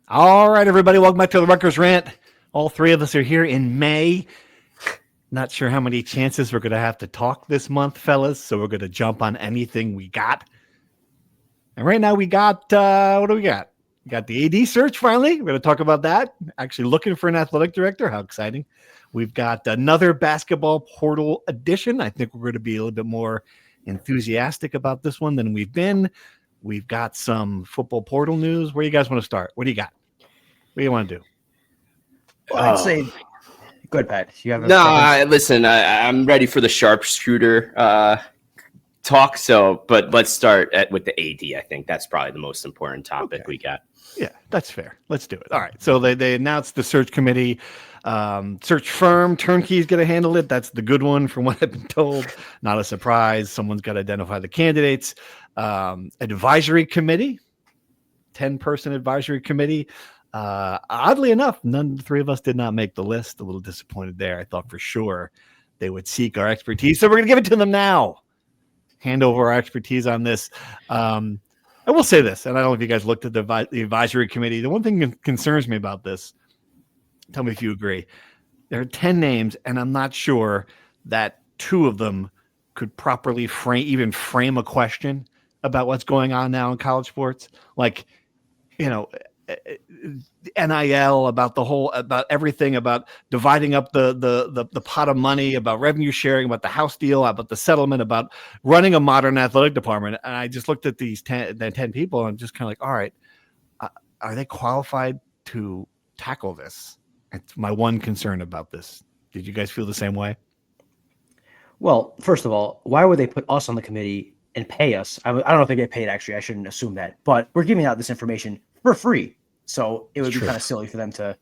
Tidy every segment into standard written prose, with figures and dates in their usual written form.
All right, everybody, welcome back to the Rutgers Rant. All three of us are here in May. Not sure how many chances we're going to have to talk this month, fellas, so we're going to jump on anything we got. And right now we got, what do we got? We got the AD search finally. We're going to talk about that. Actually looking for an athletic director. How exciting. We've got another basketball portal edition. I think we're going to be a little bit more enthusiastic about this one than we've been. We've got some football portal news. Where do you guys want to start? What do you got? What do you want to do? Well, I'd say, go ahead, Pat. You have listen, I'm ready for the sharpshooter talk. But let's start with the AD. I think that's probably the most important topic we got. Yeah, that's fair. Let's do it. All right. So they announced the search committee, search firm, Turnkey is going to handle it. That's the good one from what I've been told. Not a surprise. Someone's got to identify the candidates. Advisory committee, 10-person advisory committee. Oddly enough, none of the three of us did not make the list. A little disappointed there. I thought for sure they would seek our expertise. So we're going to give it to them now. Hand over our expertise on this. I will say this, and I don't know if you guys looked at the advisory committee. The one thing that concerns me about this, tell me if you agree, there are 10 names, and I'm not sure that 2 of them could properly frame a question about what's going on now in college sports. Like, NIL, about everything, about dividing up the pot of money, about revenue sharing, about the house deal, about the settlement, about running a modern athletic department. And I just looked at these 10 people and I'm just kind of like, all right, are they qualified to tackle this? It's my one concern about this. Did you guys feel the same way? Well, first of all, why would they put us on the committee and pay us? I don't know if they get paid, actually. I shouldn't assume that. But we're giving out this information for free. So it would be kind of silly for them to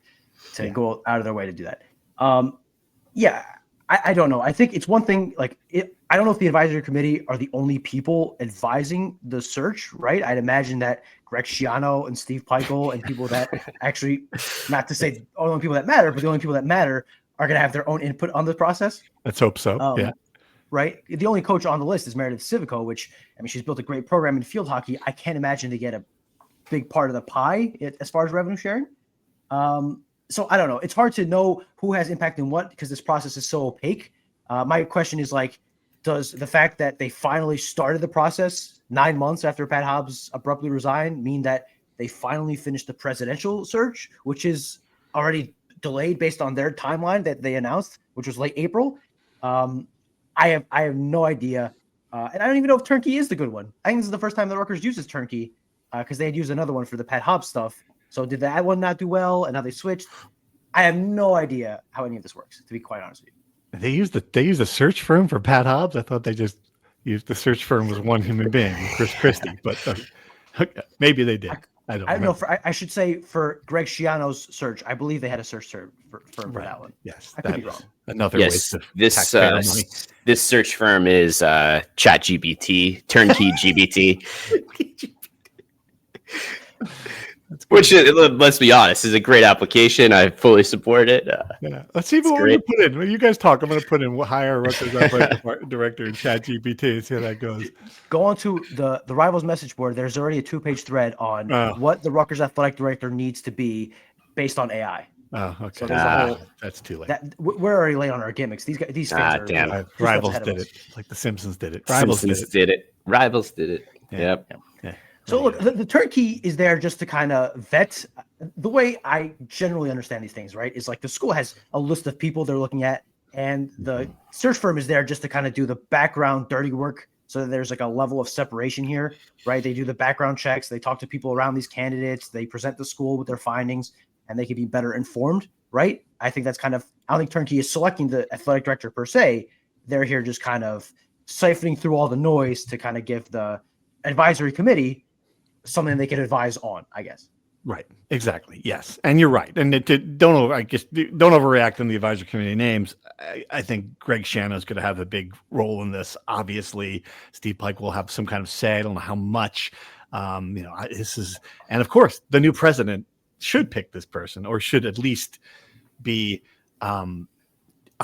go out of their way to do that. I don't know. I think it's one thing, I don't know if the advisory committee are the only people advising the search, right? I'd imagine that Greg Schiano and Steve Peichel and people that actually, not to say the only people that matter, but the only people that matter are going to have their own input on the process. Let's hope so. Yeah. Right. The only coach on the list is Meredith Civico, which, I mean, she's built a great program in field hockey. I can't imagine they get a big part of the pie as far as revenue sharing. So I don't know. It's hard to know who has impact in what because this process is so opaque. My question is does the fact that they finally started the process 9 months after Pat Hobbs abruptly resigned mean that they finally finished the presidential search, which is already delayed based on their timeline that they announced, which was late April? I have no idea. And I don't even know if Turnkey is the good one. I think this is the first time the Rutgers uses Turnkey because they had used another one for the Pat Hobbs stuff. So did that one not do well? And now they switched. I have no idea how any of this works, to be quite honest with you. They used a search firm for Pat Hobbs. I thought they just used the search firm was one human being, Chris Christie, but maybe they did. I don't know. I should say for Greg Schiano's search, I believe they had a search firm for that one. Yes, I could be wrong. Another waste of taxpayer money. This search firm is ChatGPT, Turnkey GBT. Which, let's be honest, is a great application. I fully support it. Let's see what we're going to put in. When you guys talk, I'm going to put in hire Rutgers athletic director in ChatGPT and see how that goes. Go on to the Rivals message board. There's already a 2-page thread on what the Rutgers athletic director needs to be based on AI. Oh, okay. So that's too late. We're already late on our gimmicks. These fans are damn. Rivals did it, like the Simpsons did it. Rivals did it. Yeah. Yep. Yeah. So look, the Turnkey is there just to kind of vet. The way I generally understand these things, right, is the school has a list of people they're looking at, and the search firm is there just to kind of do the background dirty work so that there's a level of separation here, right? They do the background checks. They talk to people around these candidates. They present the school with their findings, and they can be better informed, right? I think that's I don't think Turnkey is selecting the athletic director per se. They're here just kind of siphoning through all the noise to kind of give the advisory committee something they can advise on, I guess. Right. Exactly. Yes. And you're right. And don't overreact on the advisory committee names. I think Greg Shannon is going to have a big role in this. Obviously, Steve Pike will have some kind of say. I don't know how much. This is, and of course, the new president should pick this person, or should at least be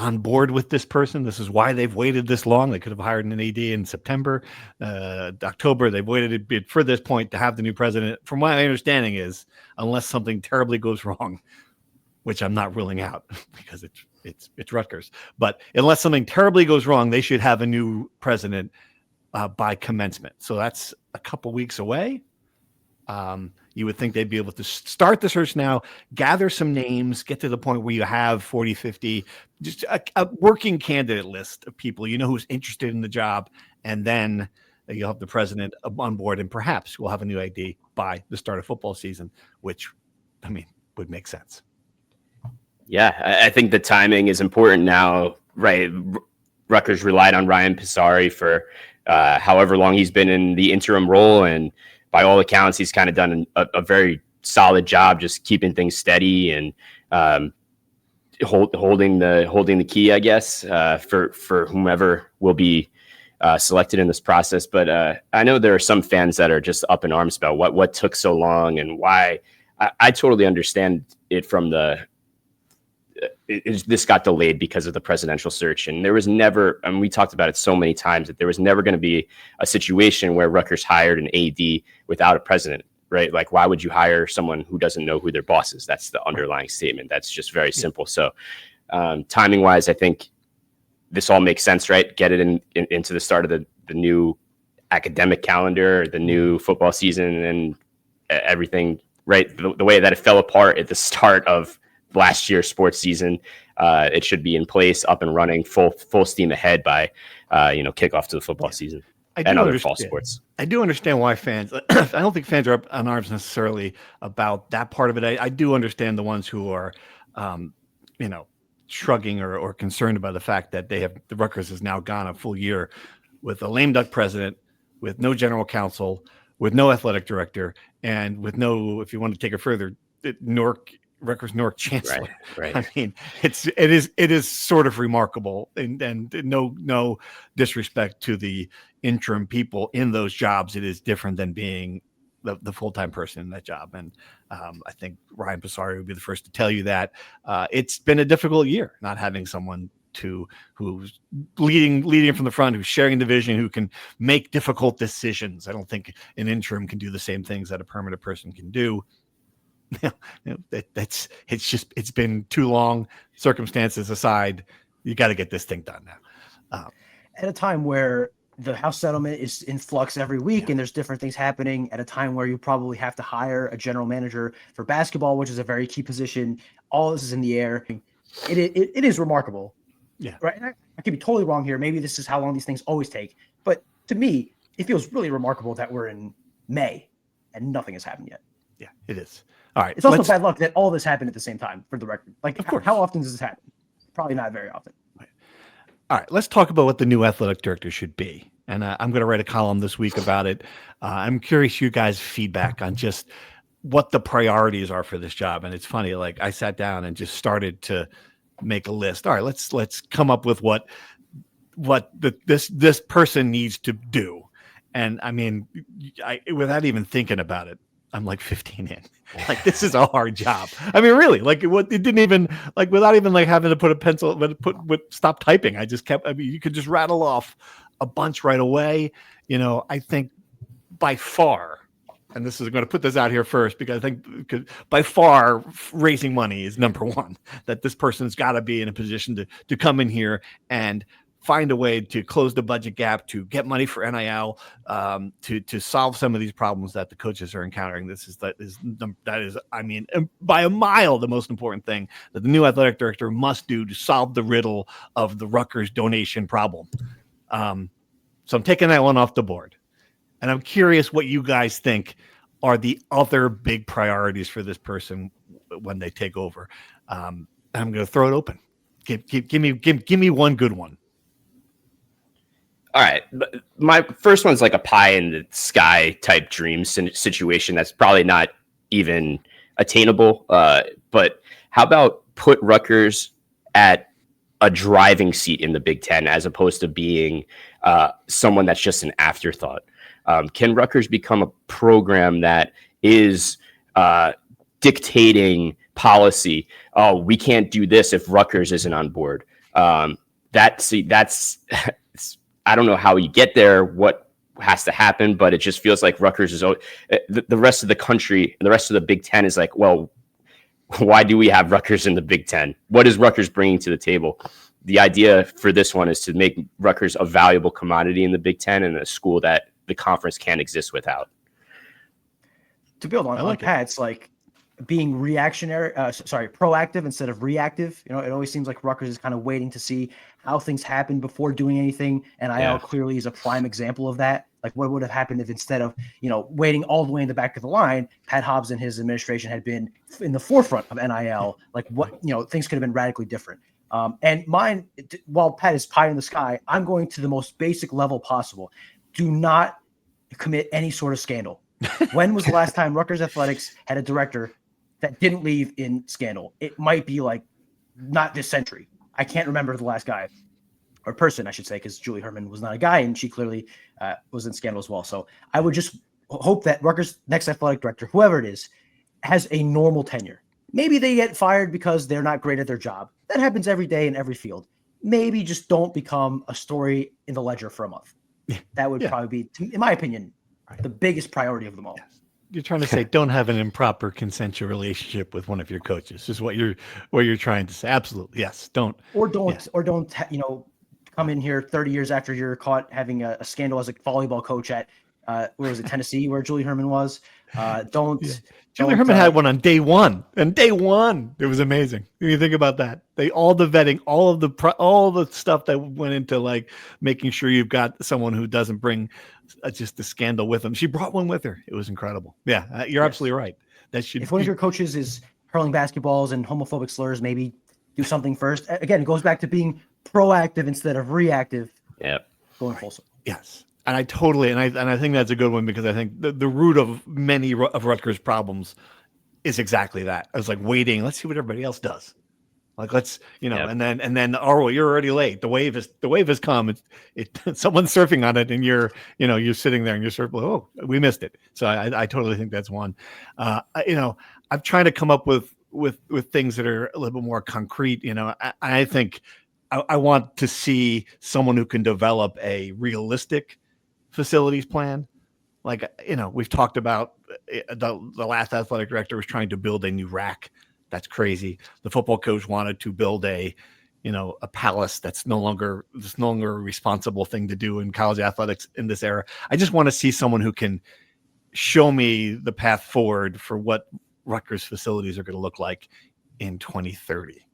on board with this person. This is why they've waited this long. They could have hired an AD in September, October. They've waited a bit for this point to have the new president. From my understanding is, unless something terribly goes wrong, which I'm not ruling out because it's Rutgers, but unless something terribly goes wrong, they should have a new president by commencement. So that's a couple weeks away. You would think they'd be able to start the search now, gather some names, get to the point where you have 40, 50, just a working candidate list of people, who's interested in the job. And then you'll have the president on board, and perhaps we'll have a new AD by the start of football season, which, would make sense. Yeah, I think the timing is important now, right? Rutgers relied on Ryan Pisari for however long he's been in the interim role, and by all accounts, he's kind of done a very solid job just keeping things steady and holding the key, I guess, for whomever will be selected in this process. But I know there are some fans that are just up in arms about what took so long and why. I totally understand it from this got delayed because of the presidential search. And there was never, we talked about it so many times, that there was never going to be a situation where Rutgers hired an AD without a president, right? Like, why would you hire someone who doesn't know who their boss is? That's the underlying statement. That's just very simple. So timing wise, I think this all makes sense, right? Get it into the start of the new academic calendar, the new football season, and everything, right? The way that it fell apart at the start of last year's sports season, it should be in place, up and running, full steam ahead by kickoff to the football season and other fall sports. I do understand why fans. I don't think fans are up on arms necessarily about that part of it. I do understand the ones who are, shrugging or concerned about the fact that the Rutgers has now gone a full year with a lame duck president, with no general counsel, with no athletic director, and with no, if you want to take it further, Rutgers North chancellor. Right. It is sort of remarkable, and no disrespect to the interim people in those jobs. It is different than being the full-time person in that job. And I think Ryan Pisari would be the first to tell you that it's been a difficult year not having someone who's leading from the front, who's sharing the vision, who can make difficult decisions. I don't think an interim can do the same things that a permanent person can do. It's been too long. Circumstances aside, you got to get this thing done now. At a time where the House settlement is in flux every week, and there's different things happening, at a time where you probably have to hire a general manager for basketball, which is a very key position. All this is in the air. It is remarkable. Yeah. Right. And I could be totally wrong here. Maybe this is how long these things always take. But to me, it feels really remarkable that we're in May and nothing has happened yet. Yeah, it is. All right. It's also bad luck that all this happened at the same time, for the record. Like, of course. How often does this happen? Probably not very often. All right. Let's talk about what the new athletic director should be. And I'm going to write a column this week about it. I'm curious you guys' feedback on just what the priorities are for this job. And it's funny, like, I sat down and just started to make a list. All right, let's come up with what this person needs to do. And I mean, without even thinking about it, I'm like 15 in. Like, this is a hard job. I mean, really, like, it didn't even, like, without even like having to put a pencil, stop typing. I just kept. I mean, you could just rattle off a bunch right away. I think by far, and this is going to put this out here first, because I think by far raising money is number one. That this person's got to be in a position to come in here and find a way to close the budget gap, to get money for NIL, to solve some of these problems that the coaches are encountering. That is, I mean, by a mile, the most important thing that the new athletic director must do to solve the riddle of the Rutgers donation problem. So I'm taking that one off the board. And I'm curious what you guys think are the other big priorities for this person when they take over. I'm going to throw it open. Give me one good one. All right. My first one's like a pie in the sky type dream situation that's probably not even attainable. But how about put Rutgers at a driving seat in the Big Ten as opposed to being someone that's just an afterthought? Can Rutgers become a program that is dictating policy? Oh, we can't do this if Rutgers isn't on board. That's I don't know how you get there, what has to happen, but it just feels like Rutgers is the rest of the country, the rest of the Big Ten is like, well, why do we have Rutgers in the Big Ten? What is Rutgers bringing to the table? The idea for this one is to make Rutgers a valuable commodity in the Big Ten and a school that the conference can't exist without. To build on Pat's, like being proactive instead of reactive. You know, it always seems like Rutgers is kind of waiting to see how things happen before doing anything. And NIL clearly is a prime example of that. Like what would have happened if instead of, waiting all the way in the back of the line, Pat Hobbs and his administration had been in the forefront of NIL, like things could have been radically different. And mine, while Pat is pie in the sky, I'm going to the most basic level possible. Do not commit any sort of scandal. When was the last time Rutgers Athletics had a director that didn't leave in scandal? It might be like not this century. I can't remember the last guy or person, I should say, because Julie Herman was not a guy and she clearly was in scandal as well. So I would just hope that Rutgers' next athletic director, whoever it is, has a normal tenure. Maybe they get fired because they're not great at their job. That happens every day in every field. Maybe just don't become a story in the ledger for a month. That would probably be, in my opinion, the biggest priority of them all. Yes. You're trying to say don't have an improper consensual relationship with one of your coaches. Is what you're trying to say. Absolutely. Yes. Don't come in here 30 years after you're caught having a scandal as a volleyball coach at where was it, Tennessee, where Julie Herman was. Julie Herman had one on day one. And day one, it was amazing. When you think about that, all the vetting, all the stuff that went into like making sure you've got someone who doesn't bring just the scandal with them. She brought one with her. It was incredible. Yeah, you're absolutely right. If one of your coaches is hurling basketballs and homophobic slurs, maybe do something first. Again, it goes back to being proactive instead of reactive. Yeah, going full circle. Yes. And I think that's a good one because I think the root of many of Rutgers' problems is exactly that. I was like waiting. Let's see what everybody else does. Like and then oh, you're already late. The wave has come. Someone's surfing on it, and you're sitting there and you're surfing. Oh, we missed it. So I totally think that's one. I'm trying to come up with things that are a little bit more concrete. I think I want to see someone who can develop a realistic facilities plan. Like, we've talked about the last athletic director was trying to build a new rack. That's crazy. The football coach wanted to build a palace that's no longer a responsible thing to do in college athletics in this era. I just want to see someone who can show me the path forward for what Rutgers facilities are going to look like in 2030.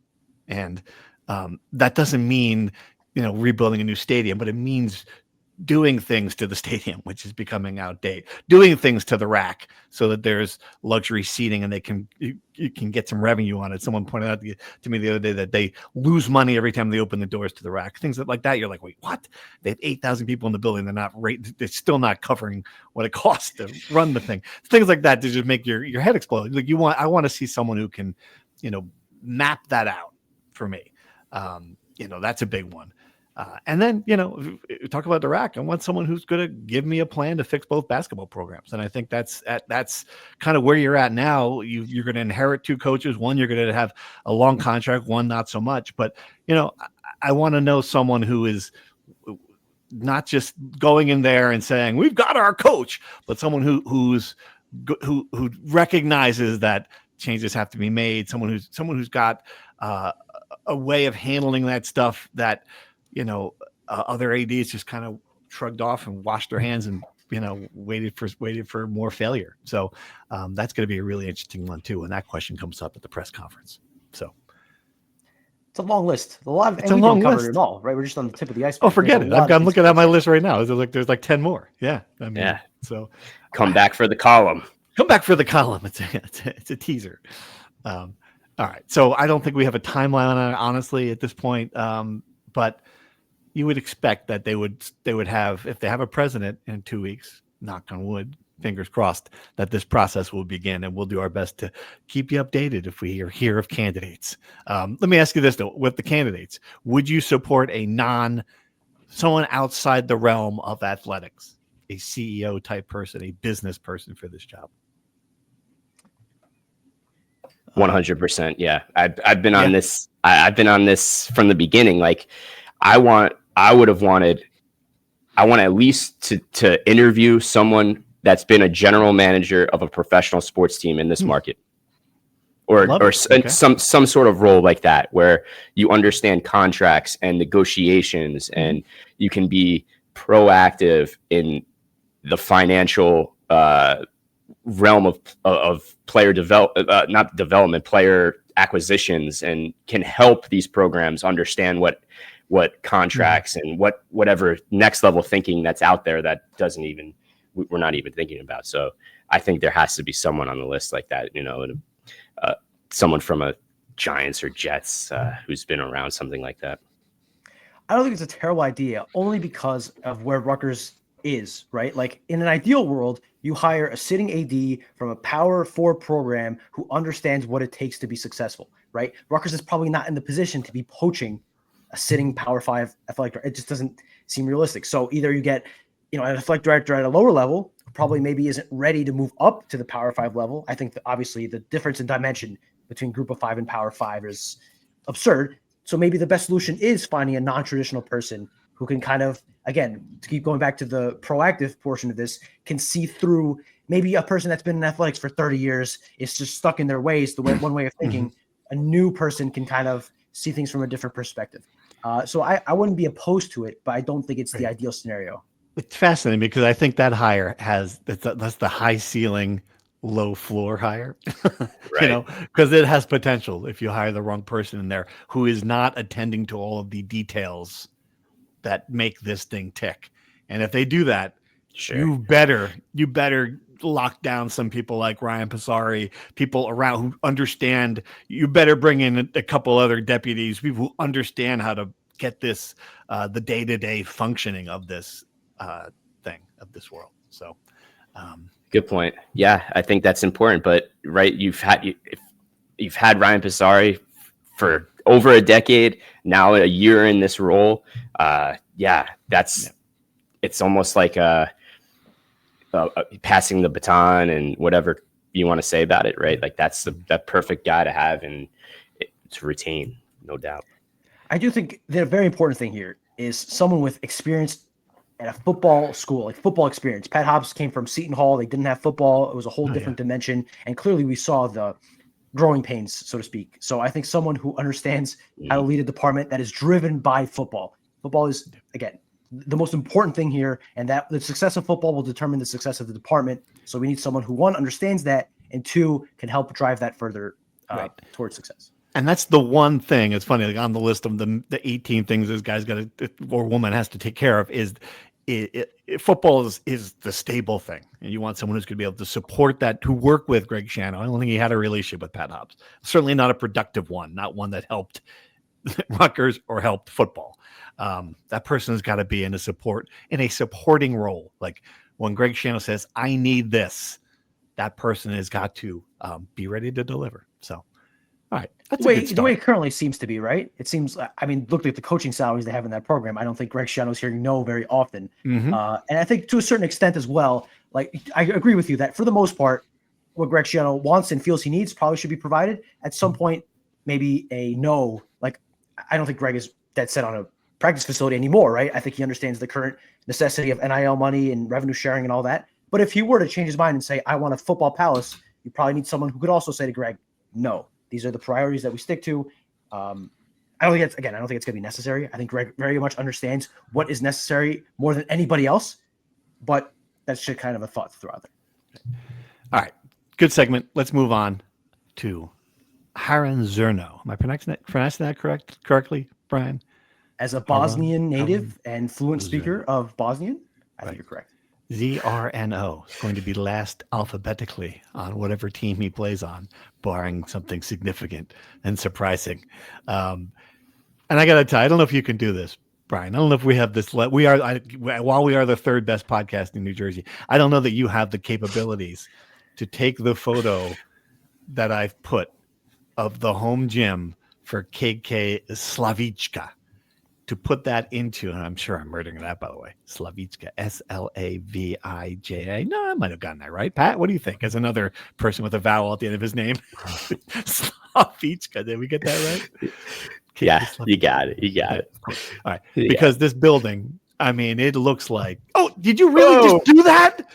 And that doesn't mean, rebuilding a new stadium, but it means doing things to the stadium, which is becoming outdated, doing things to the rack so that there's luxury seating and you can get some revenue on it. Someone pointed out to me the other day that they lose money every time they open the doors to the rack, things like that. You're like, wait, what? They have 8,000 people in the building. They're still not covering what it costs to run the thing. Things like that to just make your head explode. Like I want to see someone who can, map that out for me. That's a big one. And then, talk about the rack. I want someone who's going to give me a plan to fix both basketball programs. And I think that's kind of where you're at now. You're going to inherit two coaches. One, you're going to have a long contract, one, not so much. But, I want to know someone who is not just going in there and saying, we've got our coach, but someone who recognizes that changes have to be made. Someone who's got a way of handling that stuff that, other ADs just kind of shrugged off and washed their hands and, waited for more failure. So that's going to be a really interesting one too. And that question comes up at the press conference. So it's a long list. We didn't cover it all, right? We're just on the tip of the iceberg. Oh, forget it. I'm looking at my list right now. There's like 10 more. Yeah. So come back for the column. Come back for the column. It's a teaser. All right. So I don't think we have a timeline on it, honestly, at this point. But you would expect that they would have, if they have a president in 2 weeks, knock on wood, fingers crossed, that this process will begin, and we'll do our best to keep you updated if we hear of candidates. Let me ask you this though: with the candidates, would you support someone outside the realm of athletics, a CEO type person, a business person for this job? 100%. Yeah. I've been on this I've been on this from the beginning. Like, I want at least to interview someone that's been a general manager of a professional sports team in this market, or some sort of role like that, where you understand contracts and negotiations, and you can be proactive in the financial realm of player not development, player acquisitions, and can help these programs understand what contracts and whatever next level thinking that's out there that we're not even thinking about. So I think there has to be someone on the list like that, someone from a Giants or Jets who's been around something like that. I don't think it's a terrible idea, only because of where Rutgers is, right? Like, in an ideal world, you hire a sitting AD from a Power 4 program who understands what it takes to be successful, right? Rutgers is probably not in the position to be poaching a sitting Power 5 athletic director. It just doesn't seem realistic. So either you get, an athletic director at a lower level, who probably maybe isn't ready to move up to the Power 5 level. I think that obviously the difference in dimension between Group of 5 and Power 5 is absurd. So maybe the best solution is finding a non-traditional person who can kind of, again, to keep going back to the proactive portion of this, can see through maybe a person that's been in athletics for 30 years is just stuck in their ways, one way of thinking. A new person can kind of see things from a different perspective. So I wouldn't be opposed to it, but I don't think it's the ideal scenario. It's fascinating because I think that hire that's the high ceiling, low floor hire, Right. because it has potential if you hire the wrong person in there who is not attending to all of the details that make this thing tick. And if they do that, Sure. you better lock down some people like Ryan Passari, people around who understand. You better bring in a couple other deputies, people who understand how to get this, the day-to-day functioning of this thing, of this world. So good point. Yeah, I think that's important. But right, you've had Ryan Passari for over a decade now, a year in this role. It's almost like passing the baton and whatever you want to say about it, right? Like, that's that perfect guy to have and to retain, no doubt. I do think the very important thing here is someone with experience at a football school, like football experience. Pat Hobbs came from Seton Hall. They didn't have football. It was a whole different dimension. And clearly we saw the growing pains, so to speak. So I think someone who understands how to lead a department that is driven by football. Football is, again, the most important thing here, and that the success of football will determine the success of the department. So we need someone who, one, understands that, and two, can help drive that further towards success. And that's the one thing. It's funny, like on the list of the 18 things this guy's got to, or woman has to take care of, is football is the stable thing. And you want someone who's going to be able to support that, who work with Greg Shannon. I don't think he had a relationship with Pat Hobbs. Certainly not a productive one, not one that helped Rutgers or helped football. That person has got to be in a supporting role. Like when Greg Shannon says, I need this, that person has got to be ready to deliver. So, all right. The way it currently seems to be, right? It seems, look at the coaching salaries they have in that program. I don't think Greg Schiano's hearing no very often. And I think to a certain extent as well, like, I agree with you that for the most part, what Greg Schiano wants and feels he needs probably should be provided. At some point, maybe a no. Like, I don't think Greg is dead set on a practice facility anymore, right? I think he understands the current necessity of NIL money and revenue sharing and all that. But if he were to change his mind and say, I want a football palace, you probably need someone who could also say to Greg, no. These are the priorities that we stick to. I don't think it's going to be necessary. I think Greg very much understands what is necessary more than anybody else, but that's just kind of a thought to throw out there. All right. Good segment. Let's move on to Haran Zerno. Am I pronouncing that correctly, Brian? As a Bosnian native and fluent speaker of Bosnian, I think you're correct. ZRNO is going to be last alphabetically on whatever team he plays on, barring something significant and surprising. And I got to tell you, I don't know if you can do this, Brian. I don't know if we have this. While we are the third best podcast in New Jersey, I don't know that you have the capabilities to take the photo that I've put of the home gym for KK Slavichka to put that into, and I'm sure I'm murdering that, by the way, Slavichka, Slavija. No, I might have gotten that right. Pat, what do you think? As another person with a vowel at the end of his name, Slavichka. Did we get that right? Yeah, you got it. All right, because this building, I mean, it looks like. Oh, did you really just do that?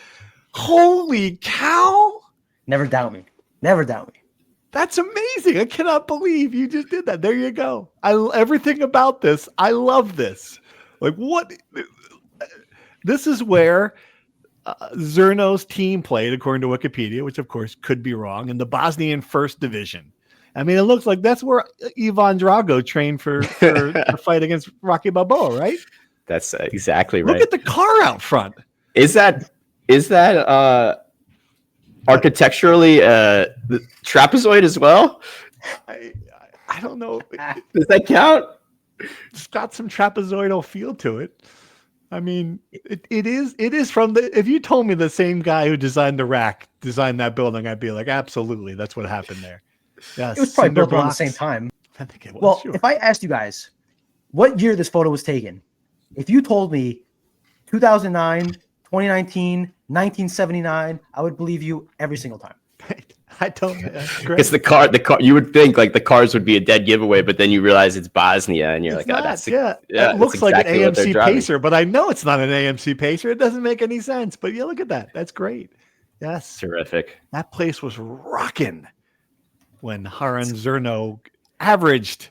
Holy cow! Never doubt me. Never doubt me. That's amazing. I cannot believe you just did that. There you go. Everything about this. I love this. Like what? This is where Zerno's team played, according to Wikipedia, which of course could be wrong, in the Bosnian First Division. I mean, it looks like that's where Ivan Drago trained for the fight against Rocky Balboa, right? That's exactly right. Look at the car out front. Is that architecturally the trapezoid as well? I don't know. Does that count? It's got some trapezoidal feel to it. I mean, it is from the. If you told me the same guy who designed the rack designed that building, I'd be like, absolutely, that's what happened there. Yeah, it was probably built around the same time. I think it was. Well, sure. if I asked you guys what year this photo was taken, if you told me 2009, 2019, 1979, I would believe you every single time. I don't. Because the car, you would think like the cars would be a dead giveaway, but then you realize it's Bosnia, and you're it's like, not, oh, that's it looks exactly like an AMC Pacer, but I know it's not an AMC Pacer. It doesn't make any sense. But yeah, look at that. That's great. Yes, terrific. That place was rocking when Haran Zerno averaged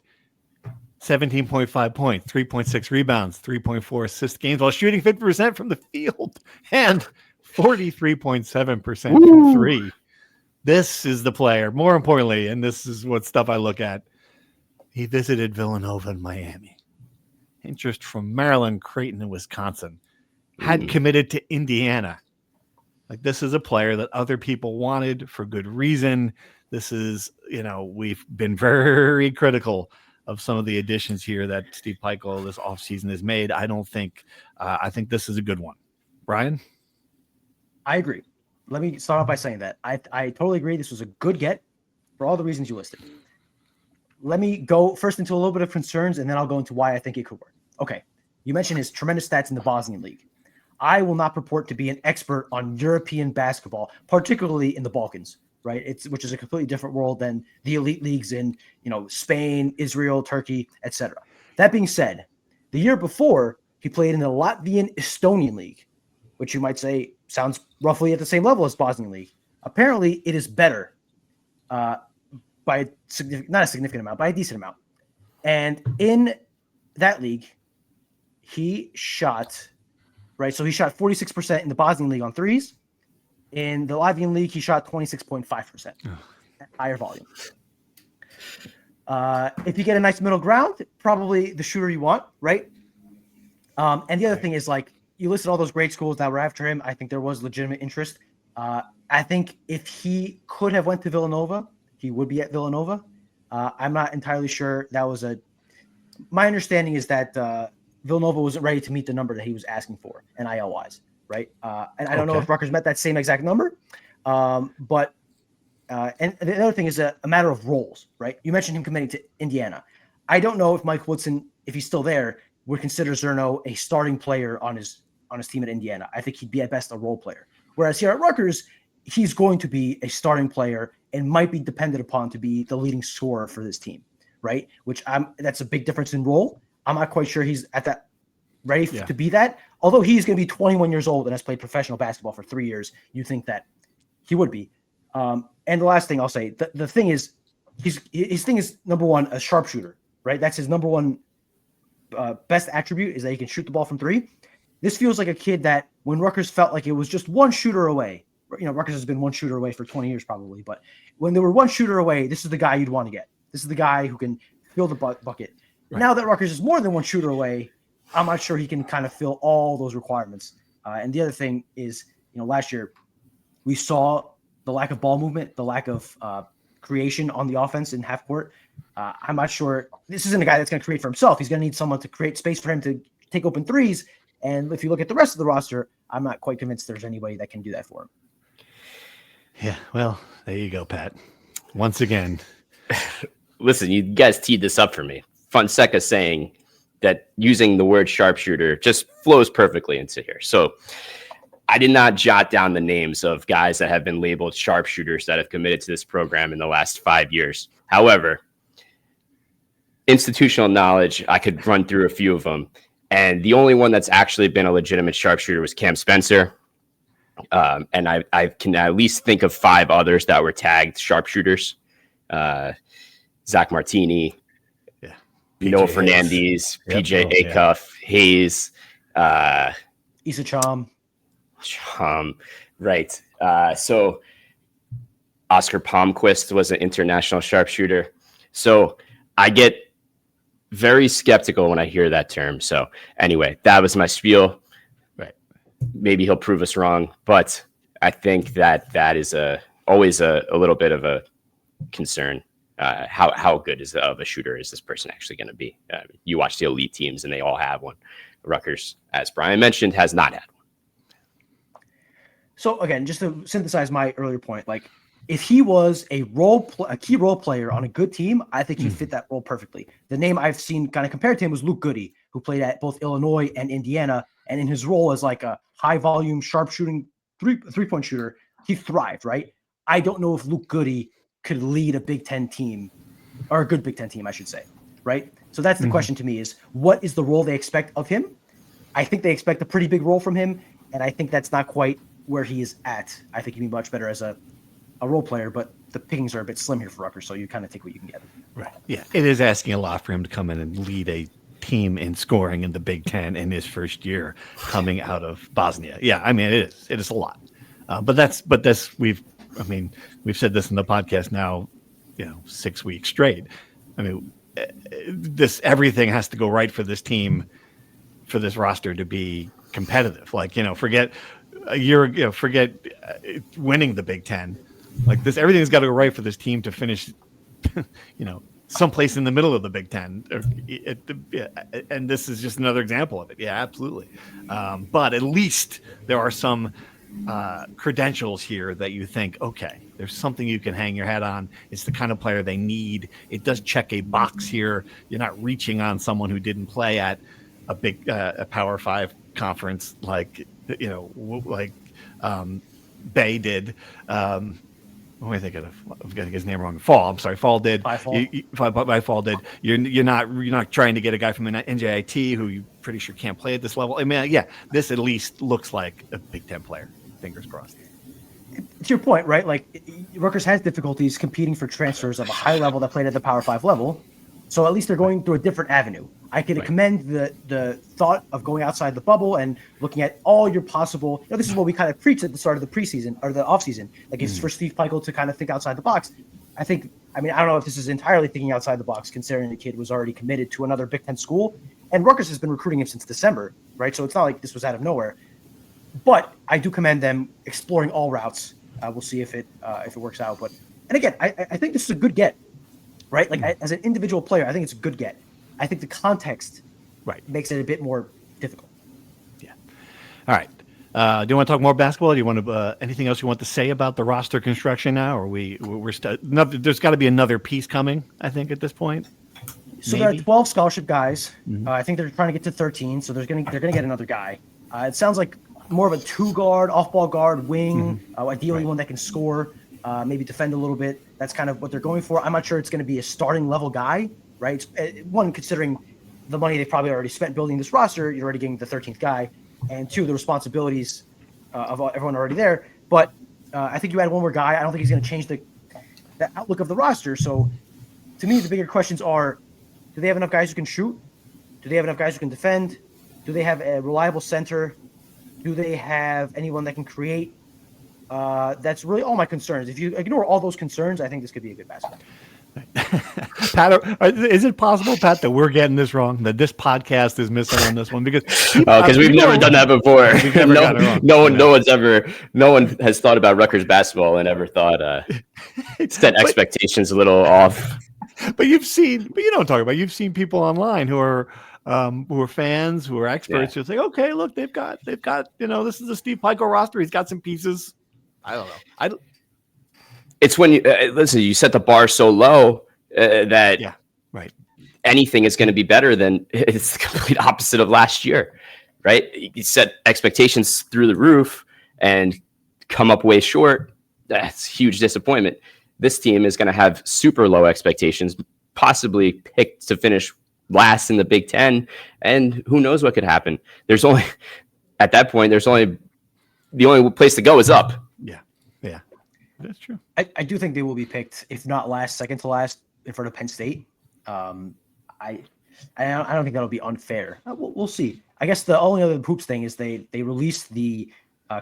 17.5 points, 3.6 rebounds, 3.4 assist games while shooting 50% from the field and 43.7% from three. This is the player. More importantly, and this is what stuff I look at, he visited Villanova and Miami. Interest from Maryland, Creighton, and Wisconsin. Had committed to Indiana. Like, this is a player that other people wanted for good reason. This is, we've been very critical of some of the additions here that Steve Pikiell this offseason has made. I think this is a good one. Brian? I agree. Let me start off by saying that I totally agree. This was a good get for all the reasons you listed. Let me go first into a little bit of concerns, and then I'll go into why I think it could work. Okay. You mentioned his tremendous stats in the Bosnian League. I will not purport to be an expert on European basketball, particularly in the Balkans, right? Which is a completely different world than the elite leagues in, Spain, Israel, Turkey, etc. That being said, the year before, he played in the Latvian Estonian League, which you might say sounds roughly at the same level as Bosnian League. Apparently, it is better by not a significant amount, by a decent amount. And in that league, he shot, right? So he shot 46% in the Bosnian League on threes. In the Latvian League, he shot 26.5%. Higher volume. If you get a nice middle ground, probably the shooter you want, right? And the other thing is, like, you listed all those great schools that were after him. I think there was legitimate interest. I think if he could have went to Villanova, he would be at Villanova. I'm not entirely sure that was my understanding is that Villanova wasn't ready to meet the number that he was asking for, NIL-wise, right? And I don't know if Rutgers met that same exact number. But the other thing is a matter of roles, right? You mentioned him committing to Indiana. I don't know if Mike Woodson, if he's still there, would consider Zerno a starting player on his team at Indiana. I think he'd be at best a role player. Whereas here at Rutgers, he's going to be a starting player and might be depended upon to be the leading scorer for this team, right? That's a big difference in role. I'm not quite sure he's at that ready to be that. Although he's going to be 21 years old and has played professional basketball for 3 years, you think that he would be. And the last thing I'll say, the thing is, his thing is, number one, a sharpshooter, right? That's his number one best attribute, is that he can shoot the ball from three. This feels like a kid that when Rutgers felt like it was just one shooter away, Rutgers has been one shooter away for 20 years probably, but when they were one shooter away, this is the guy you'd want to get. This is the guy who can fill the bucket. Right. Now that Rutgers is more than one shooter away, I'm not sure he can kind of fill all those requirements. And the other thing is, last year we saw the lack of ball movement, the lack of creation on the offense in half court. I'm not sure. This isn't a guy that's going to create for himself. He's going to need someone to create space for him to take open threes. And if you look at the rest of the roster, I'm not quite convinced there's anybody that can do that for him. Yeah, well, there you go, Pat. Once again. Listen, you guys teed this up for me. Fonseca saying that using the word sharpshooter just flows perfectly into here. So I did not jot down the names of guys that have been labeled sharpshooters that have committed to this program in the last 5 years. However, institutional knowledge, I could run through a few of them. And the only one that's actually been a legitimate sharpshooter was Cam Spencer. And I can at least think of 5 others that were tagged sharpshooters. Zach Martini, Noah Fernandez, PJ Acuff, Hayes, Issa Cham. Right. So Oscar Palmquist was an international sharpshooter. So I get very skeptical when I hear that term. So anyway, that was my spiel. Right. Maybe he'll prove us wrong, but I think that is always a little bit of a concern. How good of a shooter is this person actually going to be? You watch the elite teams and they all have one. Rutgers, as Brian mentioned, has not had one. So again, just to synthesize my earlier point, like if he was a key role player on a good team, I think he fit that role perfectly. The name I've seen kind of compared to him was Luke Goody, who played at both Illinois and Indiana, and in his role as like a high volume, sharp shooting three-point shooter, he thrived, right? I don't know if Luke Goody could lead a Big Ten team, or a good Big Ten team, I should say, right? So that's the question to me is, what is the role they expect of him? I think they expect a pretty big role from him, and I think that's not quite where he is at. I think he'd be much better as a role player, but the pickings are a bit slim here for Rutgers, so you kind of take what you can get. Right. Yeah, it is asking a lot for him to come in and lead a team in scoring in the Big Ten in his first year coming out of Bosnia. Yeah, I mean, it is a lot. We've said this in the podcast now, 6 weeks straight. I mean, everything has to go right for this team, for this roster to be competitive. Like, forget a year ago, forget winning the Big Ten. Like this, everything's got to go right for this team to finish, someplace in the middle of the Big Ten. And this is just another example of it. Yeah, absolutely. But at least there are some credentials here that you think, okay, there's something you can hang your hat on. It's the kind of player they need. It does check a box here. You're not reaching on someone who didn't play at a big a Power 5 conference like Bay did. What am I thinking of? I'm getting his name wrong. Fall. I'm sorry. Fall did. By Fall did. You're not trying to get a guy from an NJIT who you're pretty sure can't play at this level. I mean, yeah, this at least looks like a Big Ten player. Fingers crossed. To your point, right? Like Rutgers has difficulties competing for transfers of a high level that played at the Power 5 level. So at least they're going through a different avenue. I could commend the thought of going outside the bubble and looking at all your possible. This is what we kind of preached at the start of the preseason or the offseason. Like it's for Steve Peichel to kind of think outside the box. I don't know if this is entirely thinking outside the box, considering the kid was already committed to another Big Ten school, and Rutgers has been recruiting him since December, right? So it's not like this was out of nowhere. But I do commend them exploring all routes. We'll see if it works out. And again, I think this is a good get, right? Like as an individual player, I think it's a good get. I think the context makes it a bit more difficult. Yeah. All right. Do you want to talk more basketball? Do you want to anything else you want to say about the roster construction now? Or there's got to be another piece coming, I think, at this point. So there are 12 scholarship guys. I think they're trying to get to 13, so they're going to get another guy. It sounds like more of a 2-guard, off-ball guard, wing, ideally one that can score, maybe defend a little bit. That's kind of what they're going for. I'm not sure it's going to be a starting level guy, right? One, considering the money they've probably already spent building this roster, you're already getting the 13th guy. And two, the responsibilities of everyone already there. But I think you add one more guy. I don't think he's going to change the outlook of the roster. So to me, the bigger questions are, do they have enough guys who can shoot? Do they have enough guys who can defend? Do they have a reliable center? Do they have anyone that can create? That's really all my concerns. If you ignore all those concerns, I think this could be a good basketball team. Pat, is it possible, Pat, that we're getting this wrong? That this podcast is missing on this one because we've never done that before. No one has thought about Rutgers basketball and ever thought set expectations a little off. But you've seen people online who are fans, who are experts, who say, okay, look, they've got this is a Steve Peichel roster. He's got some pieces. I don't know. It's when you listen. You set the bar so low that anything is going to be better than it's the complete opposite of last year, right? You set expectations through the roof and come up way short. That's huge disappointment. This team is going to have super low expectations, possibly picked to finish last in the Big Ten, and who knows what could happen. There's only at that point, the only place to go is up. Yeah, that's true. I do think they will be picked, if not last, second to last, in front of Penn State. I don't think that'll be unfair. We'll see. I guess the only other hoops thing is they released the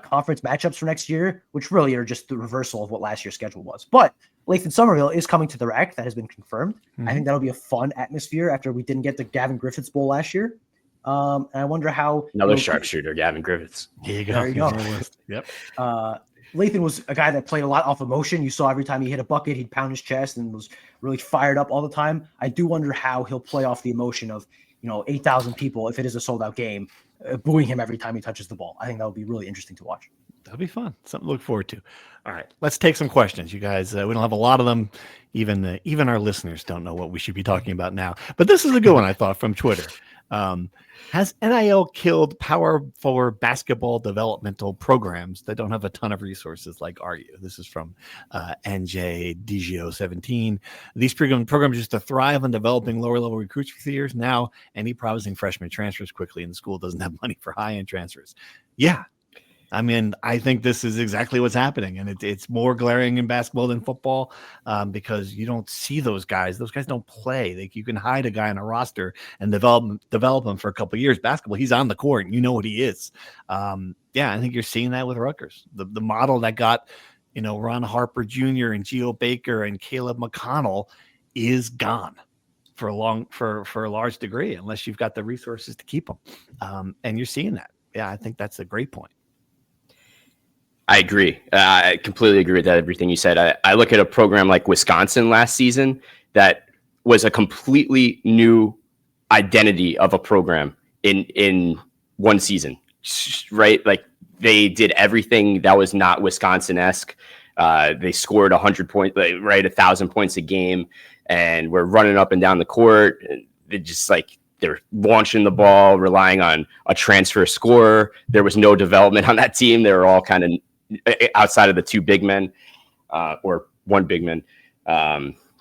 conference matchups for next year, which really are just the reversal of what last year's schedule was. But Lathan Somerville is coming to the RAC. That has been confirmed. I think that'll be a fun atmosphere after we didn't get the Gavin Griffiths Bowl last year. And I wonder how another sharpshooter, Gavin Griffiths. Here you go. There you go. Yep. Lathan was a guy that played a lot off emotion. You saw every time he hit a bucket, he'd pound his chest and was really fired up all the time. I do wonder how he'll play off the emotion of 8,000 people, if it is a sold out game, booing him every time he touches the ball. I think that would be really interesting to watch. That'll be fun. Something to look forward to. All right, let's take some questions, you guys. We don't have a lot of them. Even our listeners don't know what we should be talking about now. But this is a good one, I thought, from Twitter. Has NIL killed power forward basketball developmental programs that don't have a ton of resources like RU? This is from NJDGO17. These programs used to thrive on developing lower level recruits for 3 years. Now, any promising freshman transfers quickly, and the school doesn't have money for high end transfers. Yeah. I mean, I think this is exactly what's happening, and it's more glaring in basketball than football because you don't see those guys. Those guys don't play. You can hide a guy on a roster and develop him for a couple of years. Basketball, he's on the court, and you know what he is. Yeah, I think you're seeing that with Rutgers. The model that got Ron Harper Jr. and Geo Baker and Caleb McConnell is gone for a large degree, unless you've got the resources to keep them. And you're seeing that. Yeah, I think that's a great point. I agree. I completely agree with that. Everything you said. I look at a program like Wisconsin last season that was a completely new identity of a program in one season, right? Like they did everything that was not Wisconsin-esque. They scored 100 points, right? 1,000 points a game, and we're running up and down the court. They're launching the ball, relying on a transfer scorer. There was no development on that team. They were all kind of outside of the two big men or one big man.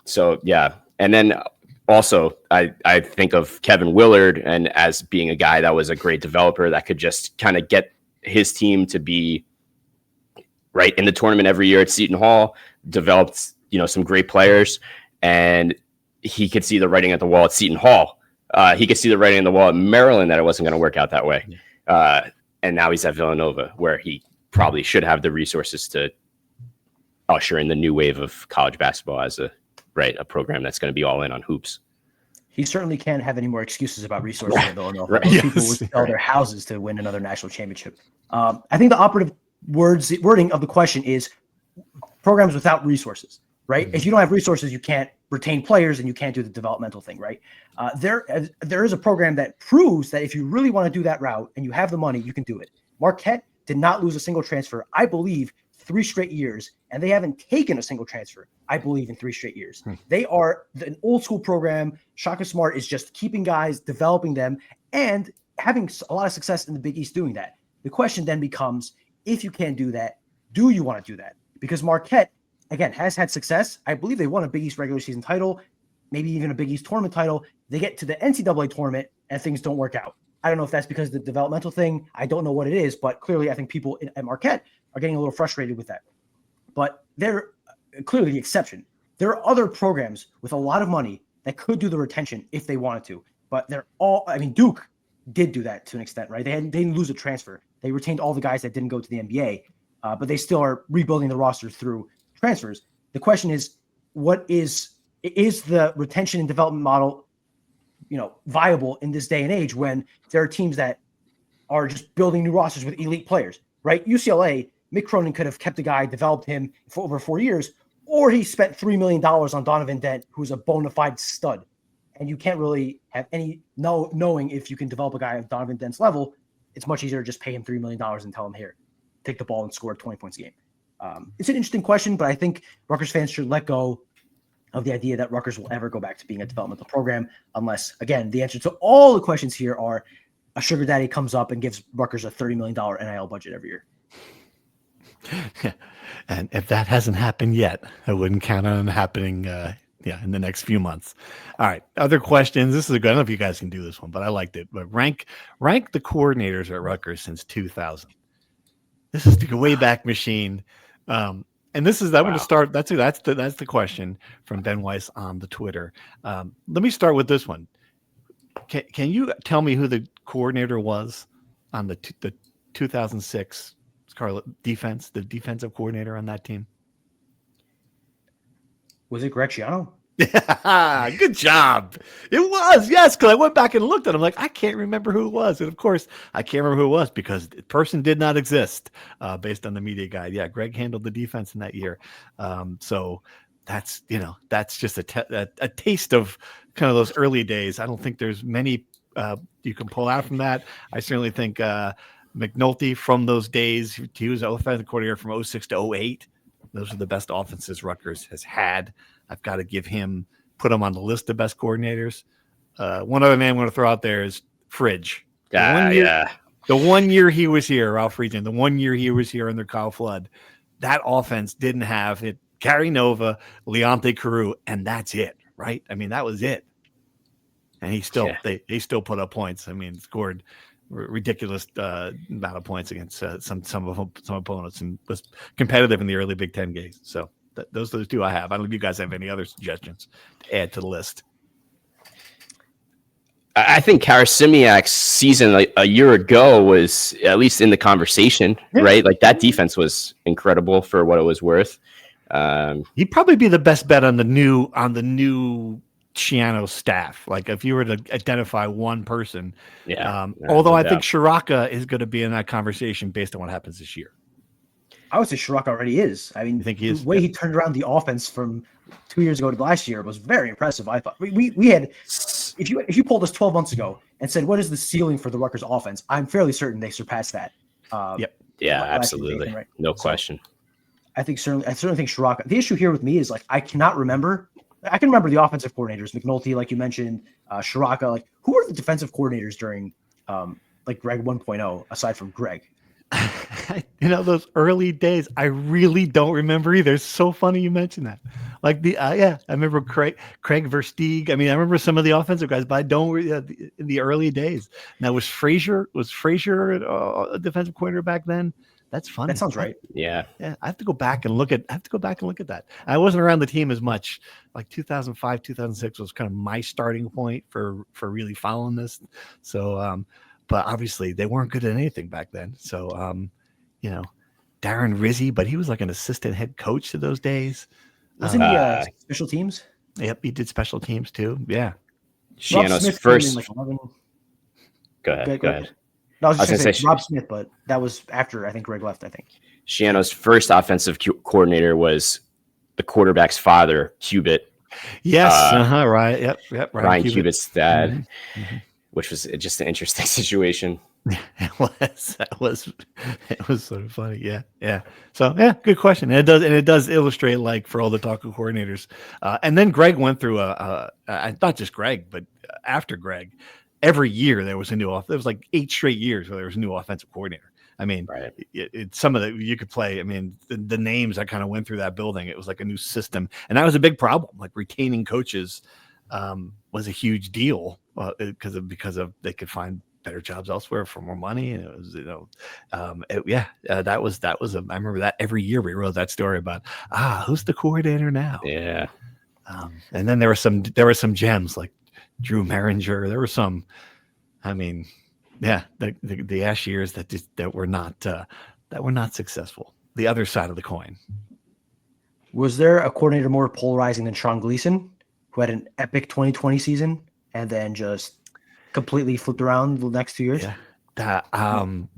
So, yeah. And then also I think of Kevin Willard and as being a guy that was a great developer that could just kind of get his team to be right in the tournament every year at Seton Hall, developed, some great players, and he could see the writing at the wall at Seton Hall. He could see the writing on the wall at Maryland that it wasn't going to work out that way. And now he's at Villanova, where he probably should have the resources to usher in the new wave of college basketball as a program that's going to be all in on hoops. He certainly can't have any more excuses about resources at Villanova. Right. Most people would sell their houses to win another national championship. I think the operative wording of the question is programs without resources, right? Mm-hmm. If you don't have resources, you can't retain players and you can't do the developmental thing, right? There is a program that proves that if you really want to do that route and you have the money, you can do it. Marquette did not lose a single transfer, I believe, 3 straight years, and they haven't taken a single transfer, I believe, in 3 straight years. They are an old school program. Shaka Smart is just keeping guys, developing them, and having a lot of success in the Big East doing that. The question then becomes, if you can't do that, do you want to do that? Because Marquette, again, has had success. I believe they won a Big East regular season title, maybe even a Big East tournament title. They get to the NCAA tournament and things don't work out. I don't know if that's because of the developmental thing. I don't know what it is, but clearly I think people at Marquette are getting a little frustrated with that. But they're clearly the exception. There are other programs with a lot of money that could do the retention if they wanted to, but Duke did do that to an extent, right? They didn't lose a transfer. They retained all the guys that didn't go to the NBA, but they still are rebuilding the roster through transfers. The question is, what is the retention and development model viable in this day and age when there are teams that are just building new rosters with elite players, right? UCLA, Mick Cronin could have kept a guy, developed him for over 4 years, or he spent $3 million on Donovan Dent, who's a bona fide stud. And you can't really have any knowing if you can develop a guy of Donovan Dent's level. It's much easier to just pay him $3 million and tell him, here, take the ball and score 20 points a game. It's an interesting question, but I think Rutgers fans should let go of the idea that Rutgers will ever go back to being a developmental program unless, again, the answer to all the questions here are a sugar daddy comes up and gives Rutgers a $30 million NIL budget every year. And if that hasn't happened yet, I wouldn't count on it happening in the next few months. All right. Other questions. This is a good. I don't know if you guys can do this one, but I liked it. But rank the coordinators at Rutgers since 2000. This is the way back machine. And this is, I'm going to start. That's the question from Ben Weiss on the Twitter. Let me start with this one. Can you tell me who the coordinator was on the 2006 Scarlet defense, the defensive coordinator on that team? Was it Greg Shannon? Yeah, good job. It was, yes, because I went back and looked at him like, I can't remember who it was. And of course, I can't remember who it was because the person did not exist based on the media guide. Yeah, Greg handled the defense in that year. So that's just a taste of kind of those early days. I don't think there's many you can pull out from that. I certainly think McNulty from those days, he was offensive coordinator from 06 to 08. Those are the best offenses Rutgers has had. I've got to put him on the list of best coordinators. One other name I'm going to throw out there is Fridge. The 1 year he was here, Ralph Regan, the 1 year he was here under Kyle Flood, that offense didn't have it. Gary Nova, Leonte Carew, and that's it, right? I mean, that was it. And he still put up points. I mean, scored ridiculous amount of points against some opponents and was competitive in the early Big Ten games. So those are the two I have. I don't know if you guys have any other suggestions to add to the list. I think Karasimiak's season a year ago was at least in the conversation, right? Like that defense was incredible for what it was worth. He'd probably be the best bet on the new Shiano staff. Like if you were to identify one person, although I think Shiraka is going to be in that conversation based on what happens this year. I would say Shiraka already is. I mean, think he is? The way he turned around the offense from 2 years ago to last year was very impressive. I thought we had, if you pulled us 12 months ago and said, what is the ceiling for the Rutgers offense? I'm fairly certain they surpassed that. Yeah, absolutely. Right? No question. I certainly think Shiraka. The issue here with me is like, I cannot remember. I can remember the offensive coordinators, McNulty, like you mentioned, Shiraka. Like, who were the defensive coordinators during like Greg 1.0 aside from Greg? Those early days, I really don't remember either. It's so funny you mentioned that. Like I remember Craig Versteig. I mean, I remember some of the offensive guys, but I don't in the early days. Now, was Frazier a defensive coordinator back then? That's funny. That sounds right. Yeah. I have to go back and look at that. I wasn't around the team as much. Like 2005, 2006 was kind of my starting point for really following this. So, but obviously they weren't good at anything back then. So, Darren Rizzi, but he was like an assistant head coach to those days. Wasn't he special teams? Yep, he did special teams too. Yeah. Shiano's first. Go ahead. No, I was just going to say Rob Smith, but that was after I think Greg left. I think Shiano's first offensive coordinator was the quarterback's father, Cubitt. Yes. Right. Yep. Ryan Cubitt's dad, which was just an interesting situation. It was sort of funny. Yeah. So good question. And it does illustrate, like, for all the talk of coordinators. And then Greg went through not just Greg, but after Greg, every year there was a new there was like 8 straight years where there was a new offensive coordinator. I mean, right. Some of you could play. I mean, the names that kind of went through that building, it was like a new system, and that was a big problem. Like retaining coaches was a huge deal because of they could find better jobs elsewhere for more money, and it was that was I remember that every year we wrote that story about who's the coordinator now. Yeah, and then there were some gems like Drew Meringer. There were some. I mean. Yeah, the Ash years that were not successful. The other side of the coin. Was there a coordinator more polarizing than Sean Gleason, who had an epic 2020 season and then just completely flipped around the next 2 years? Yeah,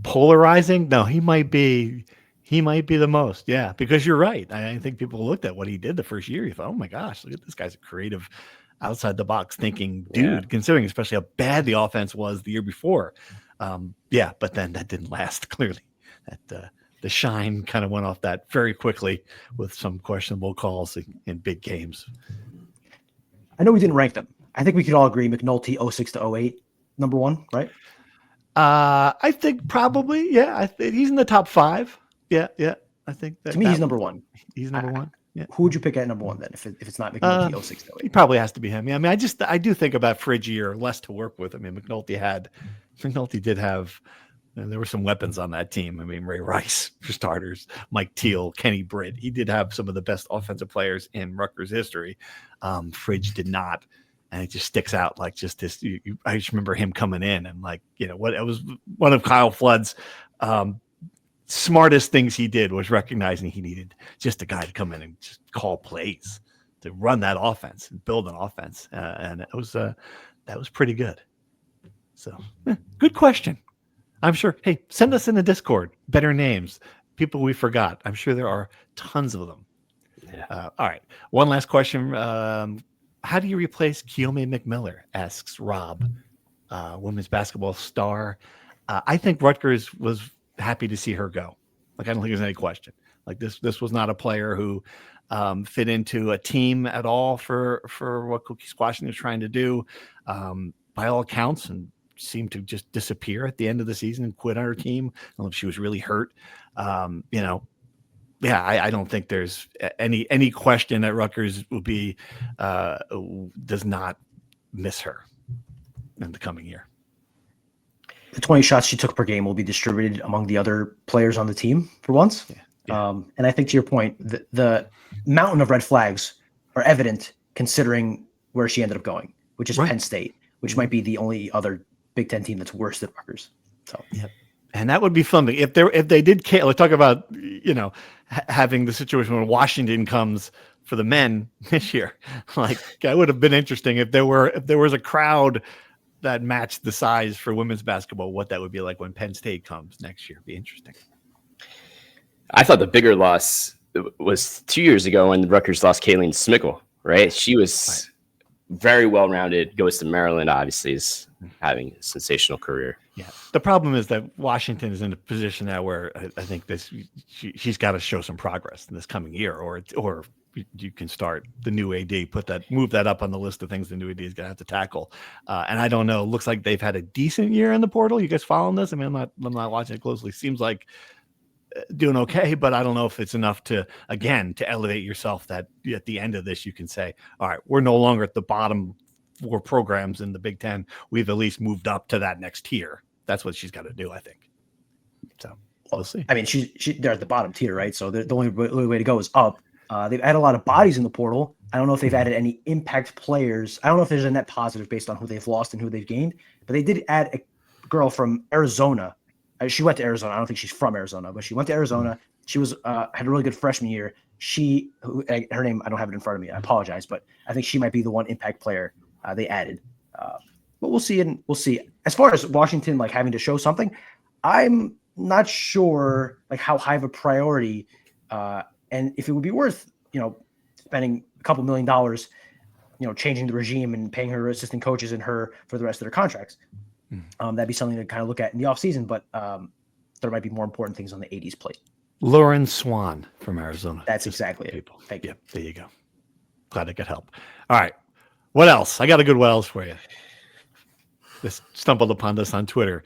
polarizing? No, he might be the most. Yeah, because you're right. I think people looked at what he did the first year. You thought, oh my gosh, look at this guy's a creative. Outside the box thinking, dude, considering especially how bad the offense was the year before. But then that didn't last clearly. That the shine kind of went off that very quickly with some questionable calls in big games. I know we didn't rank them. I think we could all agree McNulty 06 to 08, number one, right? I think probably, yeah. He's in the top 5. Yeah. I think that To me, he's number one. He's number one. Yeah. Who would you pick at number one then if it's not McNulty 06 to 08? He probably has to be him. Yeah, I mean, I do think about Friggy or less to work with. I mean, McNulty did have. And there were some weapons on that team. I mean, Ray Rice, for starters, Mike Teal, Kenny Britt. He did have some of the best offensive players in Rutgers history. Fridge did not. And it just sticks out like just this. I just remember him coming in and like, what it was one of Kyle Flood's smartest things he did was recognizing he needed just a guy to come in and just call plays to run that offense and build an offense. And it was that was pretty good. So good question. I'm sure. Hey, send us in the Discord better names, people we forgot. I'm sure there are tons of them. Yeah. All right. One last question. How do you replace Keome McMiller? Asks Rob, women's basketball star. I think Rutgers was happy to see her go. Like, I don't think there's any question. Like this was not a player who fit into a team at all for what Cookie Squashing is trying to do. By all accounts, and seemed to just disappear at the end of the season and quit on her team. I don't know if she was really hurt. I don't think there's any question that Rutgers will be does not miss her in the coming year. The 20 shots she took per game will be distributed among the other players on the team for once. Yeah. And I think to your point, the mountain of red flags are evident considering where she ended up going, which is Penn State, which might be the only other Big Ten team that's worse than Rutgers. So, and that would be fun if they did. Let's talk about having the situation when Washington comes for the men this year. Like, that would have been interesting if there was a crowd that matched the size for women's basketball. What that would be like when Penn State comes next year. Be interesting. I thought the bigger loss was 2 years ago when Rutgers lost Kayleen Smickle. Right, she was very well-rounded. Goes to Maryland, obviously, is having a sensational career. Yeah. The problem is that Washington is in a position now where I think she's got to show some progress in this coming year, or you can start the new AD, move that up on the list of things the new AD is going to have to tackle. And I don't know. Looks like they've had a decent year in the portal. You guys following this? I mean, I'm not watching it closely. Seems like doing okay, but I don't know if it's enough to elevate yourself that at the end of this you can say, all right, we're no longer at the bottom 4 programs in the Big Ten. We've at least moved up to that next tier. That's what she's got to do, I think. So we'll see. I mean, they're at the bottom tier, right? So the only way to go is up. They've added a lot of bodies in the portal. I don't know if they've added any impact players. I don't know if there's a net positive based on who they've lost and who they've gained, but they did add a girl from Arizona. She went to Arizona. I don't think she's from Arizona, but she went to Arizona. She was had a really good freshman year. Her name, I don't have it in front of me. I apologize, but I think she might be the one impact player they added. But we'll see, and we'll see. As far as Washington like having to show something, I'm not sure like how high of a priority and if it would be worth spending a couple $1 million, changing the regime and paying her assistant coaches and her for the rest of their contracts. That'd be something to kind of look at in the offseason, but there might be more important things on the 80s plate. Lauren Swan from Arizona. That's exactly it. People. Thank you. There you go. Glad I could help. All right. What else? I got a good what else for you. Just stumbled upon this on Twitter.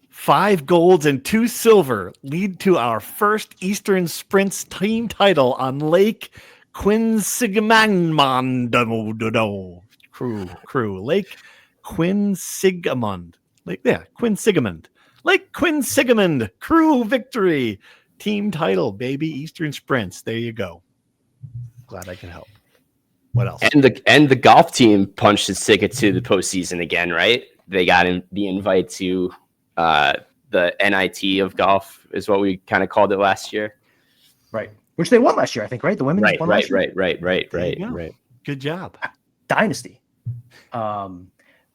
5 golds and 2 silver lead to our first Eastern Sprints team title on Lake Quinsigamond. Crew. Lake Quinsigamond. Quinsigamond. Lake Quinsigamond. Crew victory. Team title, baby. Eastern Sprints. There you go. Glad I can help. What else? And the golf team punched its ticket to the postseason again, right? They got the invite to the NIT of golf is what we kind of called it last year. Right. Which they won last year, I think, right? The women won last year. Right. Good job. Dynasty.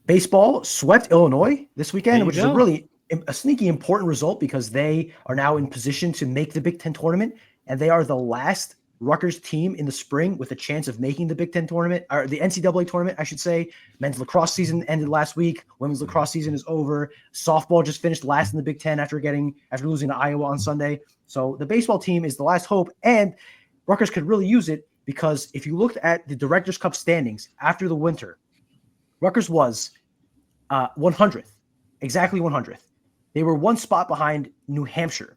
Baseball swept Illinois this weekend, which is a sneaky important result because they are now in position to make the Big Ten tournament, and they are the last Rutgers team in the spring with a chance of making the Big Ten tournament, or the NCAA tournament, I should say. Men's lacrosse season ended last week. Women's lacrosse season is over. Softball just finished last in the Big Ten after losing to Iowa on Sunday. So the baseball team is the last hope, and Rutgers could really use it because if you looked at the Directors Cup standings after the winter, Rutgers was 100th, exactly 100th. They were one spot behind New Hampshire.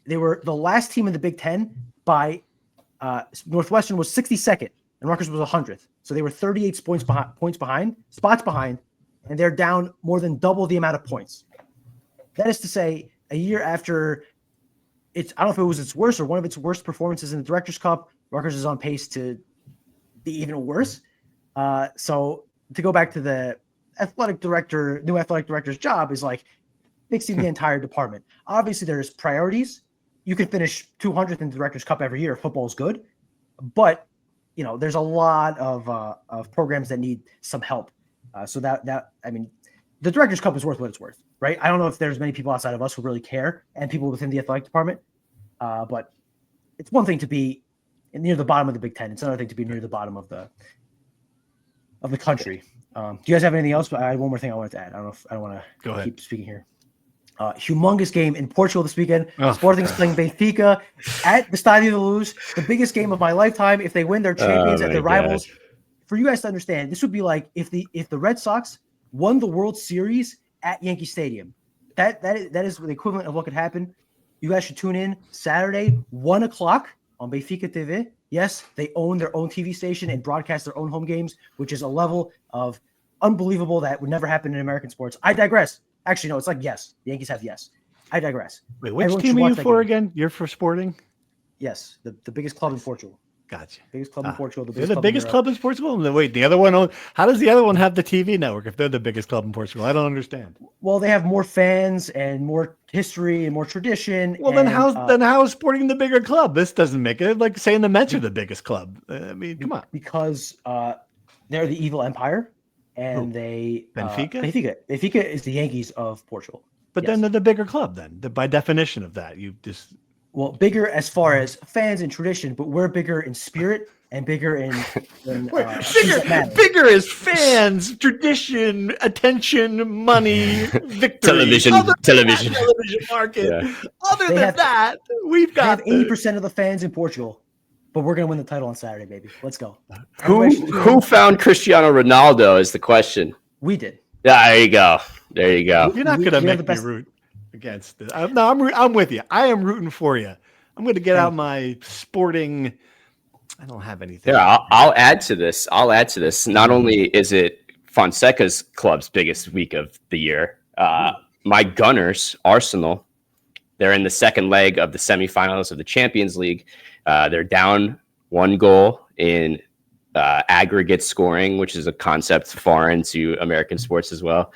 They were the last team in the Big Ten by Northwestern was 62nd, and Rutgers was 100th. So they were 38 spots behind, and they're down more than double the amount of points. That is to say, a year after I don't know if it was its worst or one of its worst performances in the Directors Cup, Rutgers is on pace to be even worse. So to go back to the new athletic director's job is like fixing the entire department. Obviously, there's priorities. You can finish 200th in the Directors Cup every year if football is good, but there's a lot of programs that need some help. So the Directors Cup is worth what it's worth, right? I don't know if there's many people outside of us who really care, and people within the athletic department, but it's one thing to be near the bottom of the Big Ten. It's another thing to be near the bottom of the country. Do you guys have anything else? But I had one more thing I wanted to add. I don't want to keep speaking here. Humongous game in Portugal this weekend. Sporting is playing Benfica at the Estádio da Luz, the biggest game of my lifetime. If they win, they're champions at their rivals. For you guys to understand, this would be like if the Red Sox won the World Series at Yankee Stadium. That is the equivalent of what could happen. You guys should tune in Saturday, 1:00 on Benfica TV. Yes, they own their own TV station and broadcast their own home games, which is a level of unbelievable that would never happen in American sports. I digress. Actually, no, it's like yes. The Yankees have yes. I digress. Wait, which team are you for again? You're for Sporting? Yes, the biggest club in Portugal. Gotcha. Biggest club in Portugal. They're the biggest club in Portugal? Wait, the other one, how does the other one have the TV network if they're the biggest club in Portugal? I don't understand. Well, they have more fans and more history and more tradition. Well, then how is Sporting the bigger club? This doesn't make it like saying the Mets are the biggest club. I mean, come on. Because they're the evil empire, and Benfica? Benfica is the Yankees of Portugal. But then they're the bigger club then, by definition of that. You just... Well, bigger as far as fans and tradition, but we're bigger in spirit and bigger in bigger as fans, tradition, attention, money, victory, television market. Yeah. We've got 80% of the fans in Portugal, but we're gonna win the title on Saturday, baby. Let's go. Who found Cristiano Ronaldo is the question. We did. Yeah, there you go. You're not gonna make me root against it. I'm with you. I am rooting for you. I'm going to get out my Sporting. I don't have anything. Yeah, I'll add to this. Not only is it Fonseca's club's biggest week of the year, my Gunners, Arsenal, they're in the second leg of the semifinals of the Champions League. They're down 1 goal in aggregate scoring, which is a concept foreign to American sports as well.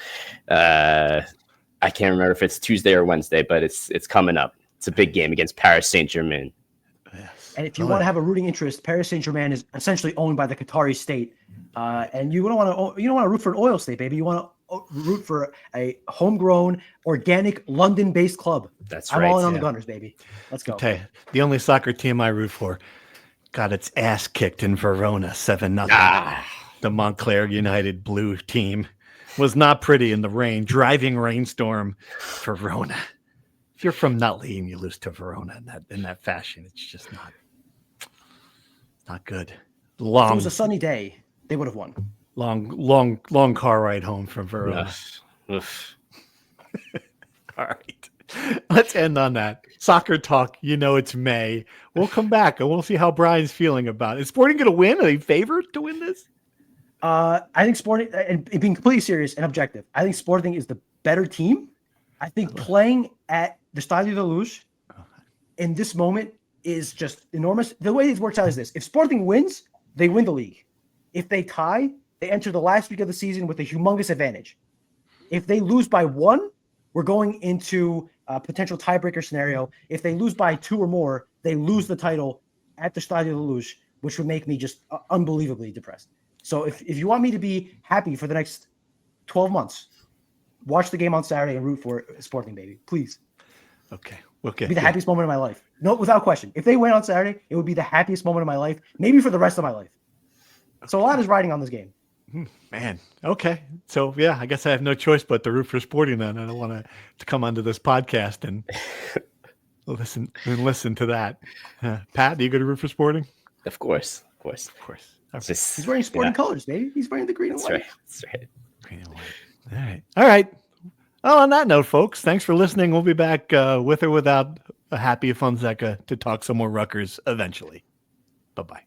I can't remember if it's Tuesday or Wednesday, but it's coming up. It's a big game against Paris Saint-Germain. Yes. And if you want to have a rooting interest, Paris Saint-Germain is essentially owned by the Qatari state, and you don't want to root for an oil state, baby. You want to root for a homegrown, organic, London-based club. That's right. I'm all in on the Gunners, baby. Let's go. Okay, the only soccer team I root for got its ass kicked in Verona, 7-0. The Montclair United blue team was not pretty in the rain, driving rainstorm. Verona. If you're from Nutley and you lose to Verona in that fashion, it's just not good. If it was a sunny day, they would have won. Long car ride home from Verona. All right. Let's end on that. Soccer talk. It's May. We'll come back and we'll see how Brian's feeling about it. Is Sporting going to win? Are they favored to win this? I think Sporting, and being completely serious and objective, I think Sporting is the better team. I think playing at the Estádio da Luz in this moment is just enormous. The way it works out is this. If Sporting wins, they win the league. If they tie, they enter the last week of the season with a humongous advantage. If they lose by 1, we're going into a potential tiebreaker scenario. If they lose by 2 or more, they lose the title at the Estádio da Luz, which would make me just unbelievably depressed. So if you want me to be happy for the next 12 months, watch the game on Saturday and root for Sporting, baby. Please. Okay. It'd be the happiest moment of my life. No, without question. If they win on Saturday, it would be the happiest moment of my life, maybe for the rest of my life. So a lot is riding on this game. Man. Okay. So, yeah, I guess I have no choice but to root for Sporting then. I don't want to come onto this podcast and Listen to that. Pat, are you going to root for Sporting? Of course. Of course. It's just, He's wearing Sporting colors, baby. He's wearing the green and that's white. right. That's right. Green and white. All right. Well, on that note, folks, thanks for listening. We'll be back with or without a happy Fonseca to talk some more Rutgers eventually. Bye-bye.